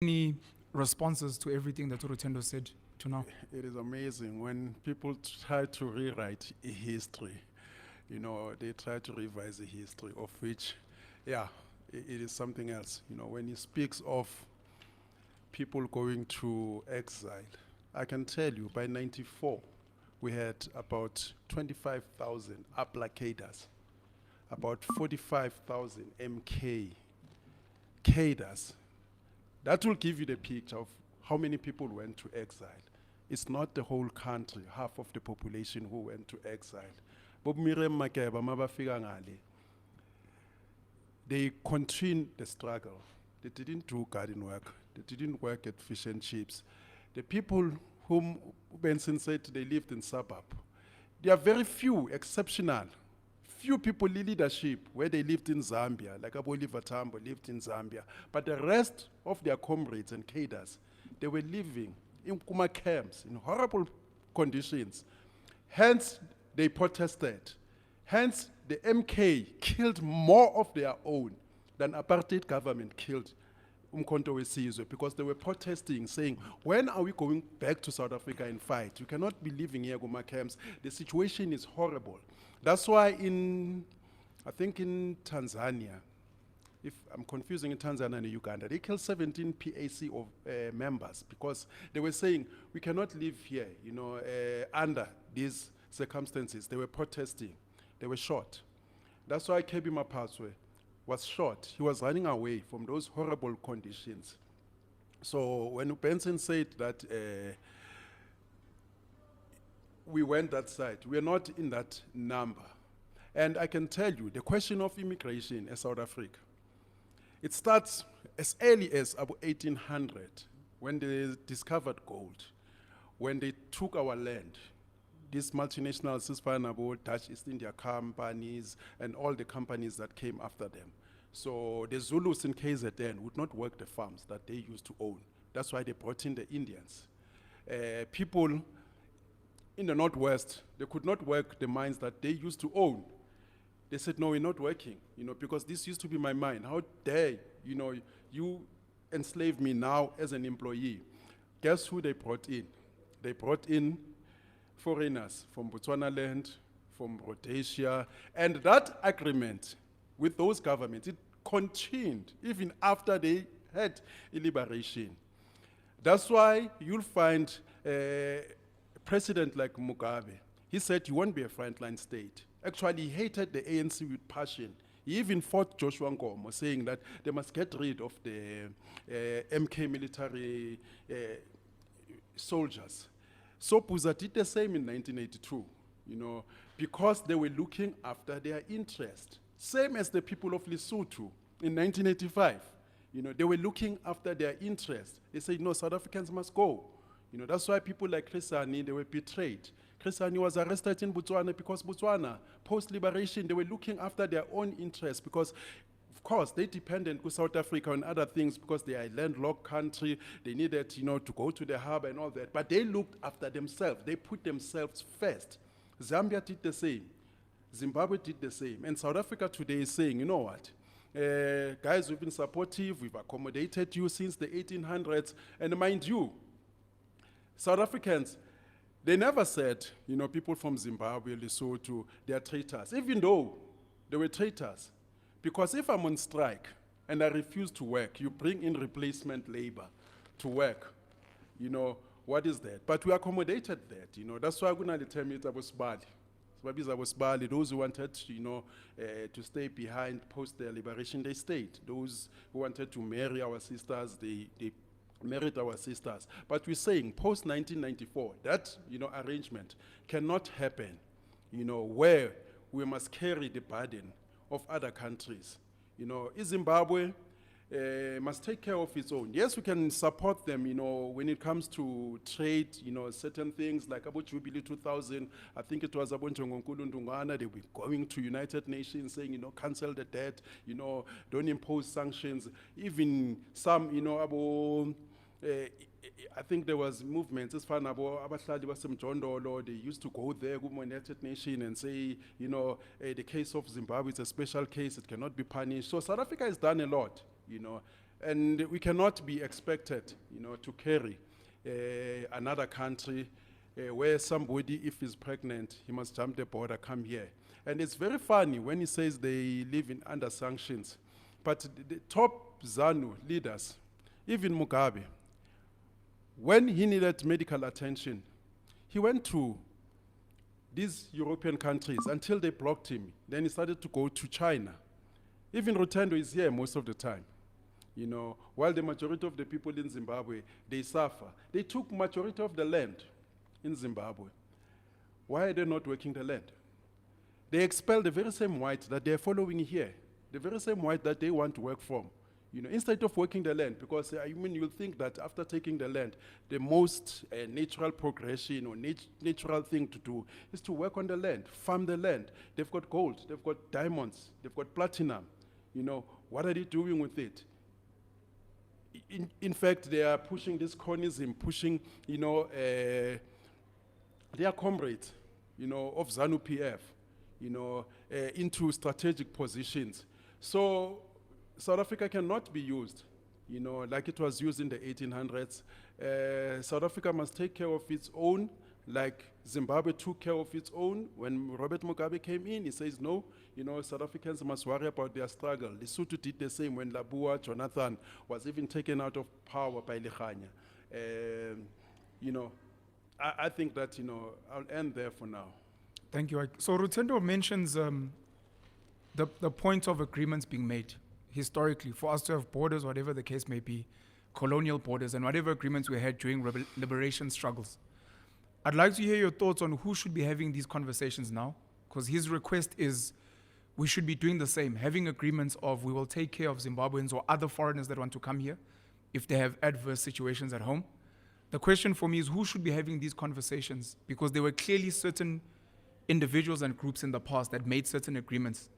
Any responses to everything that Rutendo said to now? It is amazing when people try to rewrite a history. They try to revise the history of which, yeah, it is something else. When he speaks of people going to exile, I can tell you by 94, we had about 25,000 applicators, about 45,000 MK cadres. That will give you the picture of how many people went to exile. It's not the whole country, half of the population who went to exile. Bob Miriam Makeba, mabafika ngale. They continued the struggle. They didn't do garden work. They didn't work at fish and chips. The people whom Benson said they lived in suburb, there are very few, exceptional. Few people in leadership where they lived in Zambia, like Abu Oliver Tambo lived in Zambia. But the rest of their comrades and cadres, they were living in Kuma camps in horrible conditions. Hence, they protested. Hence, the MK killed more of their own than apartheid government killed Umkhonto weSizwe, because they were protesting, saying, when are we going back to South Africa and fight? You cannot be living here, Guma camps. The situation is horrible. That's why I think in Tanzania, if I'm confusing in Tanzania and Uganda, they killed 17 PAC of members because they were saying, we cannot live here, under these circumstances. They were protesting. They were shot. That's why Kebi Mapaswe was shot. He was running away from those horrible conditions. So when Benson said that we went that side, we are not in that number. And I can tell you, the question of immigration in South Africa, it starts as early as about 1800, when they discovered gold, when they took our land. These multinationals, Cispanabo, Dutch East India companies, and all the companies that came after them. So the Zulus in KZN would not work the farms that they used to own. That's why they brought in the Indians. People in the Northwest, they could not work the mines that they used to own. They said, no, we're not working, because this used to be my mine. How dare, you enslave me now as an employee? Guess who they brought in? They brought in foreigners from Botswana land, from Rhodesia, and that agreement with those governments, it continued even after they had a liberation. That's why you'll find a president like Mugabe, he said you won't be a frontline state. Actually, he hated the ANC with passion. He even fought Joshua Nkomo, saying that they must get rid of the MK military soldiers. So Puza did the same in 1982, because they were looking after their interest. Same as the people of Lesotho in 1985. They were looking after their interest. They said, no, South Africans must go. That's why people like Chris Hani, they were betrayed. Chris Hani was arrested in Botswana because Botswana, post-liberation, they were looking after their own interests because, of course, they depended on South Africa and other things because they are a landlocked country. They needed, to go to the harbor and all that. But they looked after themselves. They put themselves first. Zambia did the same. Zimbabwe did the same. And South Africa today is saying, you know what? Guys, we've been supportive. We've accommodated you since the 1800s. And mind you, South Africans, they never said, people from Zimbabwe, Lesotho, they are traitors, even though they were traitors. Because if I'm on strike and I refuse to work, you bring in replacement labor to work. What is that? But we accommodated that. That's why I'm going to tell me it was bad. Those who wanted, to stay behind post their liberation, they stayed. Those who wanted to marry our sisters, they married our sisters. But we're saying post-1994, that, arrangement cannot happen, where we must carry the burden of other countries. Zimbabwe must take care of its own. Yes, we can support them, when it comes to trade, certain things like about Jubilee 2000, I think it was about Ngonkulu Ndungwana, they were going to United Nations saying, cancel the debt, don't impose sanctions. Even some, about, I think there was movements as far as they used to go there, go to United Nations and say, the case of Zimbabwe is a special case, it cannot be punished. So South Africa has done a lot, And we cannot be expected, to carry another country where somebody, if he's pregnant, he must jump the border, come here. And it's very funny when he says they live in under sanctions. But the top ZANU leaders, even Mugabe, when he needed medical attention, he went to these European countries until they blocked him. Then he started to go to China. Even Rutendo is here most of the time. While the majority of the people in Zimbabwe, they suffer. They took majority of the land in Zimbabwe. Why are they not working the land? They expel the very same white that they're following here, the very same white that they want to work from. Instead of working the land, because you'll think that after taking the land, the most natural progression or natural thing to do is to work on the land, farm the land. They've got gold, they've got diamonds, they've got platinum. What are they doing with it? In fact, they are pushing this communism, pushing, their comrades, of ZANU-PF, into strategic positions. So South Africa cannot be used, like it was used in the 1800s. South Africa must take care of its own, like Zimbabwe took care of its own. When Robert Mugabe came in, he says, no, South Africans must worry about their struggle. Lesotho did the same when Labua, Jonathan, was even taken out of power by Lechanya. I think that, I'll end there for now. Thank you, Ike. So Rutendo mentions the point of agreements being made historically for us to have borders, whatever the case may be, colonial borders, and whatever agreements we had during liberation struggles. I'd like to hear your thoughts on who should be having these conversations now, because his request is we should be doing the same, having agreements of we will take care of Zimbabweans or other foreigners that want to come here if they have adverse situations at home. The question for me is who should be having these conversations, because there were clearly certain individuals and groups in the past that made certain agreements.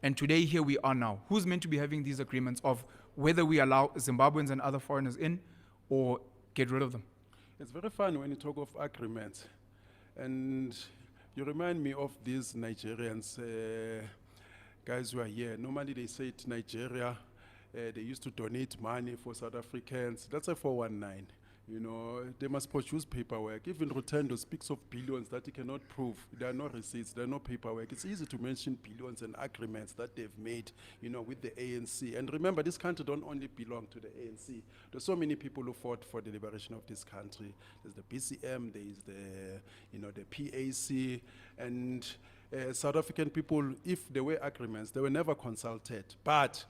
And today, here we are now. Who's meant to be having these agreements of whether we allow Zimbabweans and other foreigners in or get rid of them? It's very fun when you talk of agreements. And you remind me of these Nigerians, guys who are here. Normally they say it Nigeria, they used to donate money for South Africans. That's a 419. They must produce paperwork. Even Rutendo speaks of billions that he cannot prove. There are no receipts, there are no paperwork. It's easy to mention billions and agreements that they've made, with the ANC. And remember, this country don't only belong to the ANC. There's so many people who fought for the liberation of this country. There's the BCM, there's the PAC, and South African people, if there were agreements, they were never consulted. But,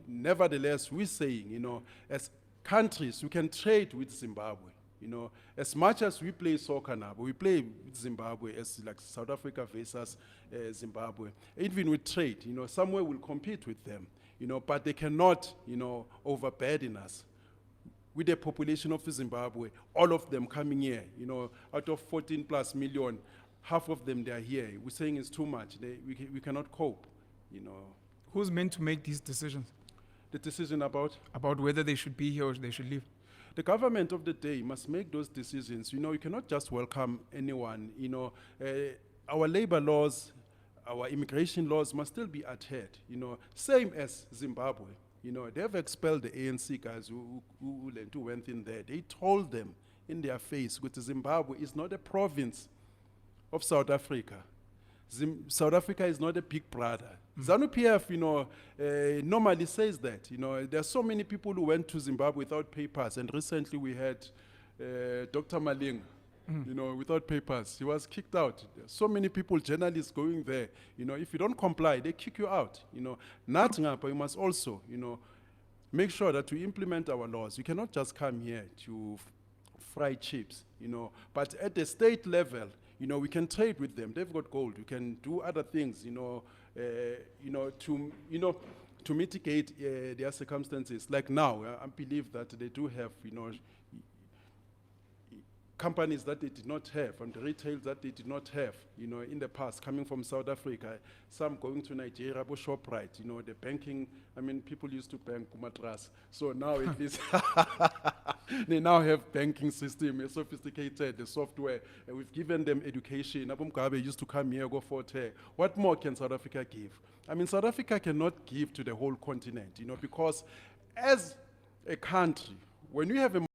nevertheless, we're saying, as countries, we can trade with Zimbabwe. As much as we play soccer now, we play with Zimbabwe as like South Africa versus Zimbabwe. Even with trade, somewhere we'll compete with them, but they cannot, overburden us. With the population of Zimbabwe, all of them coming here, out of 14 plus million, half of them, they are here. We're saying it's too much. We cannot cope, Who's meant to make these decisions? The decision about? About whether they should be here or they should leave. The government of the day must make those decisions. You cannot just welcome anyone. Our labor laws, our immigration laws must still be adhered. Same as Zimbabwe. They have expelled the ANC guys who went in there. They told them in their face, that Zimbabwe is not a province of South Africa. South Africa is not a big brother. ZANU-PF, normally says that. There are so many people who went to Zimbabwe without papers, and recently we had Dr. Maling, without papers. He was kicked out. There are so many people, journalists going there. If you don't comply, they kick you out. But you must also, make sure that we implement our laws. You cannot just come here to fry chips, But at the state level, we can trade with them. They've got gold. We can do other things, to mitigate their circumstances. Like now, I believe that they do have, companies that they did not have, and the retail that they did not have, in the past, coming from South Africa, some going to Nigeria, ShopRite, the banking, people used to bank Kumatras. So now at least, they now have banking system, a sophisticated the software, and we've given them education. Abu Mugabe used to come here, go for it. What more can South Africa give? South Africa cannot give to the whole continent, because as a country, when you have a